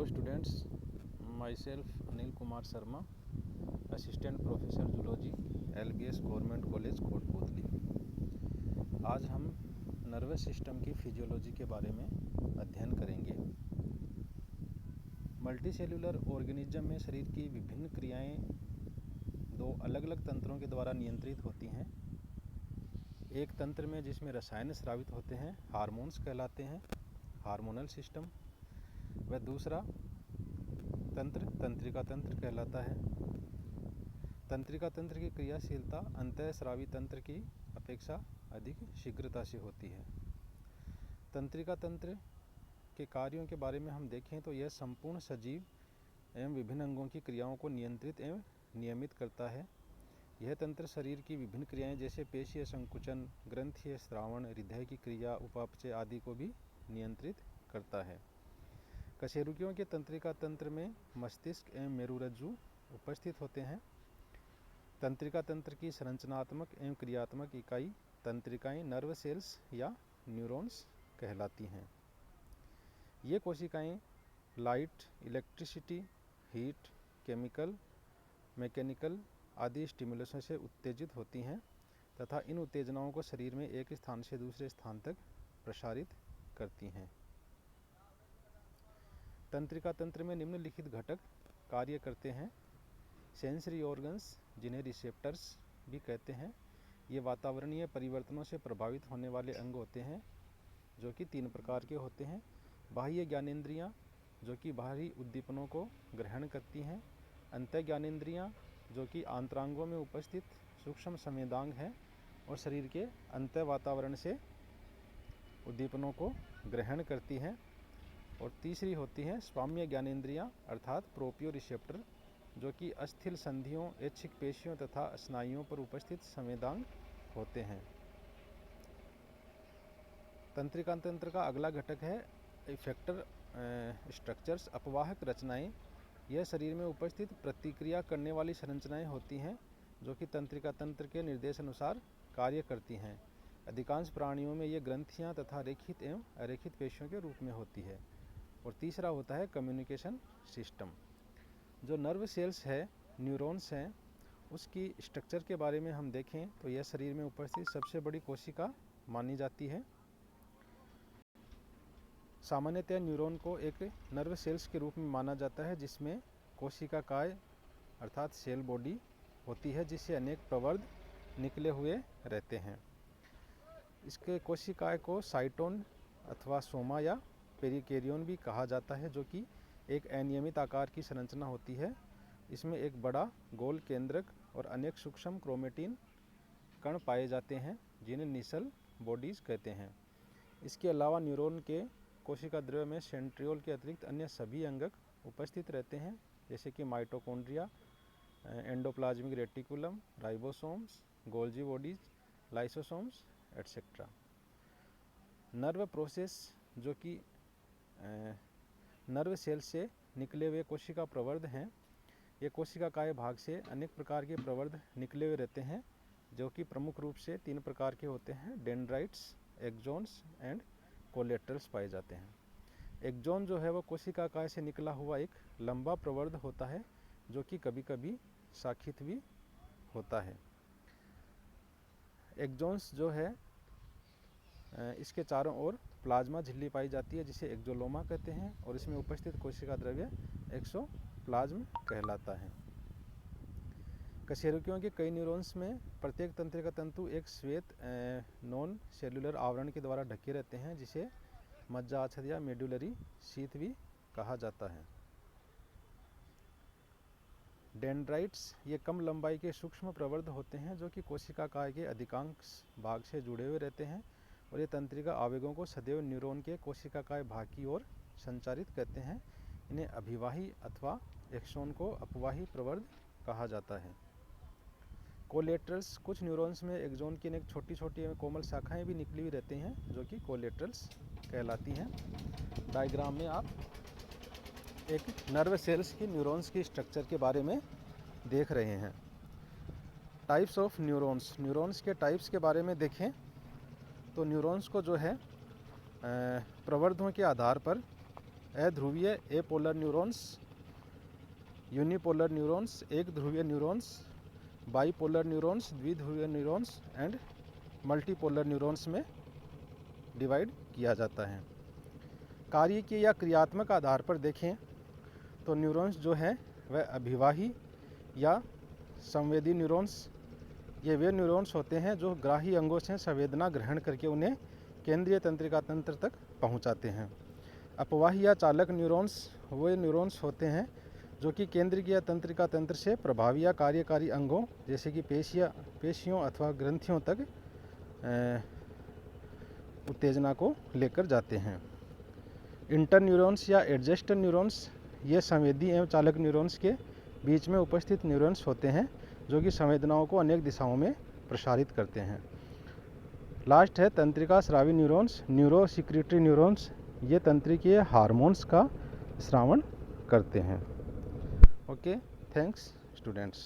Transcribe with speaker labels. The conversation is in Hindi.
Speaker 1: students, myself Anil Kumar Sharma, assistant professor zoology LBS government college Kotputli. आज हम नर्वस सिस्टम की फिजियोलॉजी के बारे में अध्ययन करेंगे। मल्टी सेल्यूलर ऑर्गेनिज्म में शरीर की विभिन्न क्रियाएं दो अलग अलग तंत्रों के द्वारा नियंत्रित होती हैं। एक तंत्र में जिसमें रसायन स्रावित होते हैं, हार्मोन्स कहलाते हैं, हार्मोनल सिस्टम। वह दूसरा तंत्र तंत्रिका तंत्र कहलाता है। तंत्रिका तंत्र की क्रियाशीलता अंतःस्रावी तंत्र की अपेक्षा अधिक शीघ्रता से होती है। तंत्रिका तंत्र के कार्यों के बारे में हम देखें तो यह संपूर्ण सजीव एवं विभिन्न अंगों की क्रियाओं को नियंत्रित एवं नियमित करता है। यह तंत्र शरीर की विभिन्न क्रियाएं जैसे पेशीय संकुचन, ग्रंथीय स्रावण, हृदय की क्रिया, उपापचय आदि को भी नियंत्रित करता है। कशेरुकियों के तंत्रिका तंत्र में मस्तिष्क एवं मेरुरज्जु उपस्थित होते हैं। तंत्रिका तंत्र की संरचनात्मक एवं क्रियात्मक इकाई तंत्रिकाएं नर्व सेल्स या न्यूरॉन्स कहलाती हैं। ये कोशिकाएं light, electricity, heat, chemical, mechanical आदि स्टिमुलेशन से उत्तेजित होती हैं तथा इन उत्तेजनाओं को शरीर में एक स्थान से दूसरे स्थान तक प्रसारित करती हैं। तंत्रिका तंत्र में निम्नलिखित घटक कार्य करते हैं। सेंसरी ऑर्गन्स, जिन्हें रिसेप्टर्स भी कहते हैं, ये वातावरणीय परिवर्तनों से प्रभावित होने वाले अंग होते हैं, जो कि 3 प्रकार के होते हैं। बाह्य ज्ञानेंद्रियां, जो कि बाहरी उद्दीपनों को ग्रहण करती हैं। अंतः ज्ञानेंद्रियां, जो कि आंतरांगों में उपस्थित सूक्ष्म संवेदांग हैं और शरीर के अंतः वातावरण से उद्दीपनों को ग्रहण करती हैं। और तीसरी होती है स्वाम्य ज्ञानेंद्रियां अर्थात प्रोपियो रिसेप्टर, जो कि अस्थिल संधियों, ऐच्छिक पेशियों तथा स्नायुओं पर उपस्थित संवेदांग होते हैं। तंत्रिका तंत्र का अगला घटक है इफेक्टर स्ट्रक्चर्स, अपवाहक रचनाएं। यह शरीर में उपस्थित प्रतिक्रिया करने वाली संरचनाएं होती हैं, जो कि तंत्रिका तंत्र के निर्देशानुसार कार्य करती हैं। अधिकांश प्राणियों में ये ग्रंथियां तथा रेखित एवं अरेखित पेशियों के रूप में होती है। और तीसरा होता है कम्युनिकेशन सिस्टम। जो नर्व सेल्स है, न्यूरॉन्स हैं, उसकी स्ट्रक्चर के बारे में हम देखें तो यह शरीर में उपस्थित सबसे बड़ी कोशिका मानी जाती है। सामान्यतः न्यूरॉन को एक नर्व सेल्स के रूप में माना जाता है, जिसमें कोशिकाएं अर्थात सेल बॉडी होती है, जिससे अनेक प्रवर्ध निकले हुए रहते हैं। इसके कोशिकाएं को साइटोन अथवा सोमा या पेरिकेरियोन भी कहा जाता है, जो कि एक अनियमित आकार की संरचना होती है। इसमें एक बड़ा गोल केंद्रक और अनेक सूक्ष्म क्रोमेटिन कण पाए जाते हैं, जिन्हें निसल बॉडीज कहते हैं। इसके अलावा न्यूरॉन के कोशिका द्रव्य में सेंट्रियोल के अतिरिक्त अन्य सभी अंगक उपस्थित रहते हैं, जैसे कि mitochondria, endoplasmic reticulum, ribosomes, Golgi bodies, lysosomes etcetera. Nerve process, जो कि नर्व सेल से निकले हुए कोशिका प्रवर्ध हैं। ये कोशिका काय भाग से अनेक प्रकार के प्रवर्ध निकले हुए रहते हैं, जो कि प्रमुख रूप से 3 प्रकार के होते हैं। डेंड्राइट्स, एक्सोन्स एंड कोलेट्रल्स पाए जाते हैं। एक्सोन जो है वो कोशिका काय से निकला हुआ एक लंबा प्रवर्ध होता है, जो कि कभी कभी शाखित भी होता है। एक्सोन्स जो है इसके चारों ओर प्लाज्मा झिल्ली पाई जाती है, जिसे एक्सोलोमा कहते हैं, और इसमें उपस्थित कोशिका द्रव्य एक्सोप्लाज्म कहलाता है। कशेरुकियों के कई न्यूरॉन्स में प्रत्येक तंत्रिका तंतु एक श्वेत नॉन सेल्युलर आवरण के द्वारा ढके रहते हैं, जिसे मज्जा आच्छद या मेडुलरी शीथ भी कहा जाता है। डेंड्राइट्स ये कम लंबाई के सूक्ष्म प्रवर्ध होते हैं, जो कि कोशिका काय के अधिकांश भाग से जुड़े हुए रहते हैं, और ये तंत्रिका आवेगों को सदैव न्यूरॉन के कोशिका काय भाग की ओर संचारित करते हैं। इन्हें अभिवाही अथवा एक्सोन को अपवाही प्रवर्ध कहा जाता है। कोलेट्रल्स, कुछ न्यूरॉन्स में एक्सोन की अनेक छोटी छोटी एवं कोमल शाखाएं भी निकली हुई रहती हैं, जो कि कोलेट्रल्स कहलाती हैं। डायग्राम में आप एक नर्व सेल्स की न्यूरॉन्स की स्ट्रक्चर के बारे में देख रहे हैं। टाइप्स ऑफ न्यूरॉन्स, न्यूरॉन्स के टाइप्स के बारे में देखें तो न्यूरॉन्स को जो है प्रवर्धों के आधार पर अध्रुवीय एपोलर न्यूरॉन्स, यूनिपोलर न्यूरॉन्स एक ध्रुवीय न्यूरॉन्स, बाईपोलर न्यूरॉन्स द्विध्रुवीय न्यूरॉन्स एंड मल्टीपोलर न्यूरॉन्स में डिवाइड किया जाता है। कार्य के या क्रियात्मक आधार पर देखें तो न्यूरॉन्स जो है वह अभिवाही या संवेदी न्यूरॉन्स, ये वे न्यूरॉन्स होते हैं जो ग्राही अंगों से संवेदना ग्रहण करके उन्हें केंद्रीय तंत्रिका तंत्र तक पहुंचाते हैं। अपवाही या चालक न्यूरॉन्स वे न्यूरॉन्स होते हैं जो कि केंद्रीय तंत्रिका तंत्र से प्रभावी या कार्यकारी अंगों जैसे कि पेशियों अथवा ग्रंथियों तक उत्तेजना को लेकर जाते हैं। इंटर न्यूरॉन्स या एडजेस्टर न्यूरॉन्स ये संवेदी एवं चालक न्यूरॉन्स के बीच में उपस्थित न्यूरॉन्स होते हैं जो कि संवेदनाओं को अनेक दिशाओं में प्रसारित करते हैं। लास्ट है तंत्रिका स्रावी न्यूरॉन्स, न्यूरोसिक्रेटरी न्यूरॉन्स, ये तंत्रिकीय हार्मोन्स का स्रावण करते हैं। Okay, thanks students.